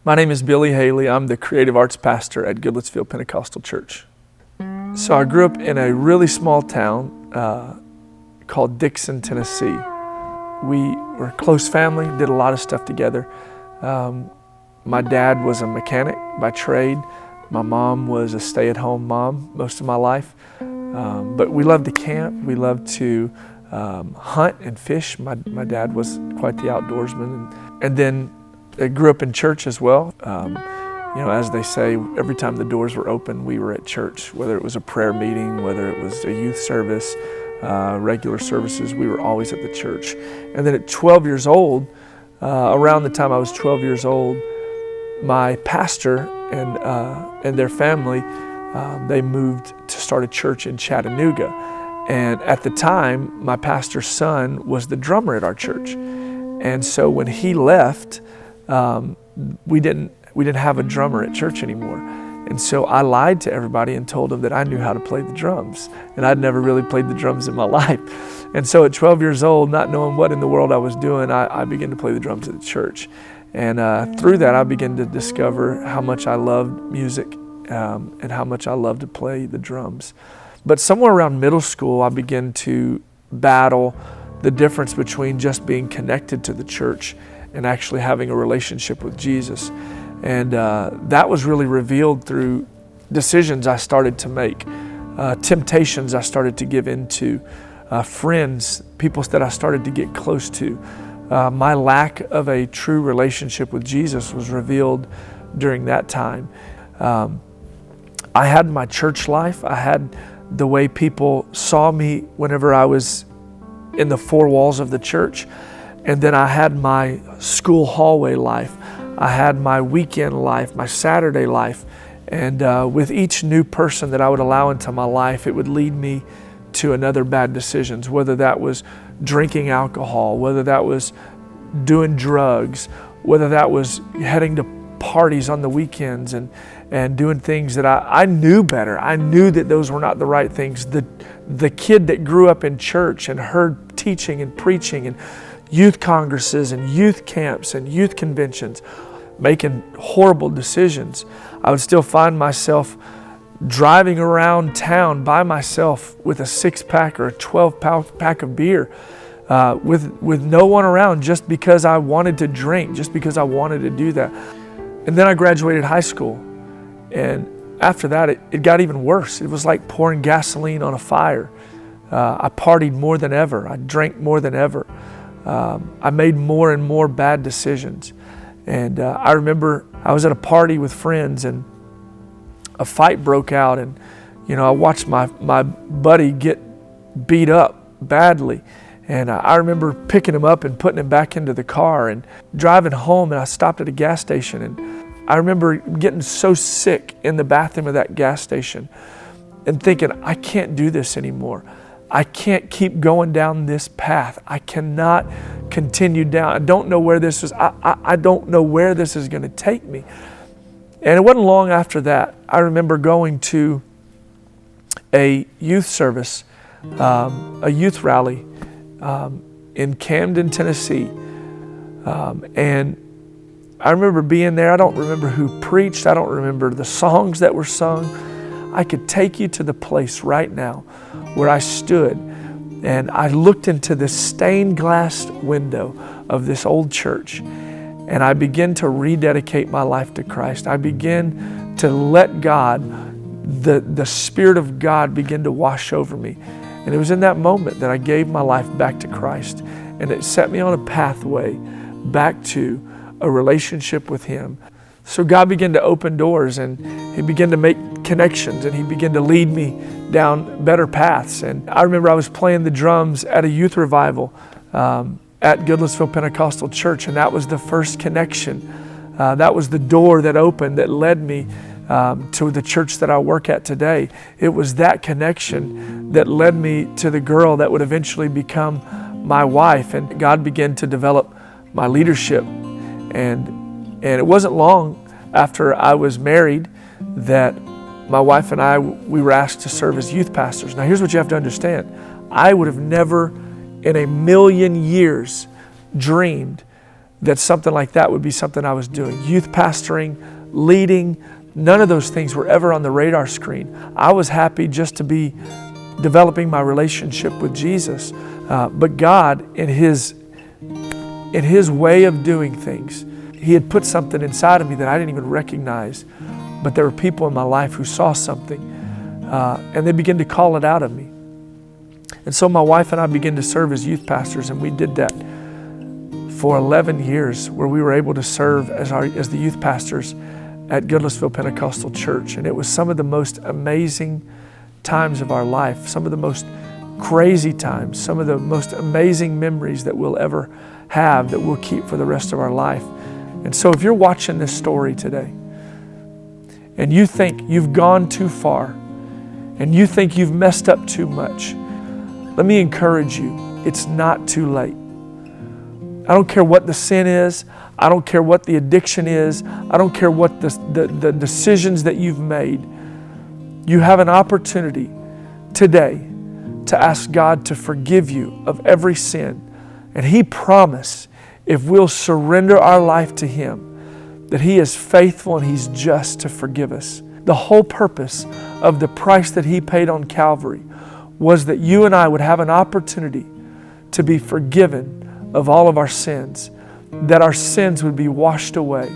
My name is Billy Haley. I'm the creative arts pastor at Goodlettsville Pentecostal Church. So I grew up in a really small town called Dixon, Tennessee. We were a close family, did a lot of stuff together. My dad was a mechanic by trade. My mom was a stay-at-home mom most of my life. But we loved to camp. We loved to hunt and fish. My dad was quite the outdoorsman. And then I grew up in church as well. As they say, every time the doors were open, we were at church, whether it was a prayer meeting, whether it was a youth service, regular services, we were always at the church. And then at 12 years old, around the time I was 12 years old, my pastor and their family, they moved to start a church in Chattanooga. And at the time, my pastor's son was the drummer at our church. And so when he left, we didn't have a drummer at church anymore. And so I lied to everybody and told them that I knew how to play the drums. And I'd never really played the drums in my life. And so at 12 years old, not knowing what in the world I was doing, I began to play the drums at the church. And through that, I began to discover how much I loved music and how much I loved to play the drums. But somewhere around middle school, I began to battle the difference between just being connected to the church and actually having a relationship with Jesus. And that was really revealed through decisions I started to make, temptations I started to give into, friends, people that I started to get close to. My lack of a true relationship with Jesus was revealed during that time. I had my church life. I had the way people saw me whenever I was in the four walls of the church. And then I had my school hallway life. I had my weekend life, my Saturday life. And with each new person that I would allow into my life, it would lead me to another bad decisions, whether that was drinking alcohol, whether that was doing drugs, whether that was heading to parties on the weekends and doing things that I knew better. I knew that those were not the right things. The kid that grew up in church and heard teaching and preaching and youth congresses and youth camps and youth conventions, making horrible decisions, I would still find myself driving around town by myself with a 6-pack or a 12-pack of beer with no one around, just because I wanted to drink, just because I wanted to do that. And then I graduated high school, and after that it got even worse. It was like pouring gasoline on a fire. I partied more than ever. I drank more than ever. I made more and more bad decisions. And I remember I was at a party with friends and a fight broke out, and I watched my buddy get beat up badly. And I remember picking him up and putting him back into the car and driving home, and I stopped at a gas station, and I remember getting so sick in the bathroom of that gas station and thinking, I can't do this anymore. I can't keep going down this path. I cannot continue down. I don't know where this is. I don't know where this is going to take me. And it wasn't long after that, I remember going to a youth service, a youth rally in Camden, Tennessee. And I remember being there. I don't remember who preached. I don't remember the songs that were sung. I could take you to the place right now where I stood and I looked into this stained glass window of this old church, and I began to rededicate my life to Christ. I began to let God, the Spirit of God, begin to wash over me. And it was in that moment that I gave my life back to Christ, and it set me on a pathway back to a relationship with Him. So God began to open doors, and He began to make connections, and He began to lead me down better paths. And I remember I was playing the drums at a youth revival at Goodlettsville Pentecostal Church, and that was the first connection. That was the door that opened that led me to the church that I work at today. It was that connection that led me to the girl that would eventually become my wife, and God began to develop my leadership. And it wasn't long after I was married that my wife and I, we were asked to serve as youth pastors. Now here's what you have to understand. I would have never in a million years dreamed that something like that would be something I was doing. Youth pastoring, leading, none of those things were ever on the radar screen. I was happy just to be developing my relationship with Jesus. But God, in His way of doing things, He had put something inside of me that I didn't even recognize. But there were people in my life who saw something, and they began to call it out of me. And so my wife and I began to serve as youth pastors, and we did that for 11 years, where we were able to serve as the youth pastors at Goodlettsville Pentecostal Church. And it was some of the most amazing times of our life, some of the most crazy times, some of the most amazing memories that we'll ever have, that we'll keep for the rest of our life. And so if you're watching this story today and you think you've gone too far and you think you've messed up too much, let me encourage you, it's not too late. I don't care what the sin is. I don't care what the addiction is. I don't care what the decisions that you've made. You have an opportunity today to ask God to forgive you of every sin. And He promised, if we'll surrender our life to Him, that He is faithful and He's just to forgive us. The whole purpose of the price that He paid on Calvary was that you and I would have an opportunity to be forgiven of all of our sins, that our sins would be washed away,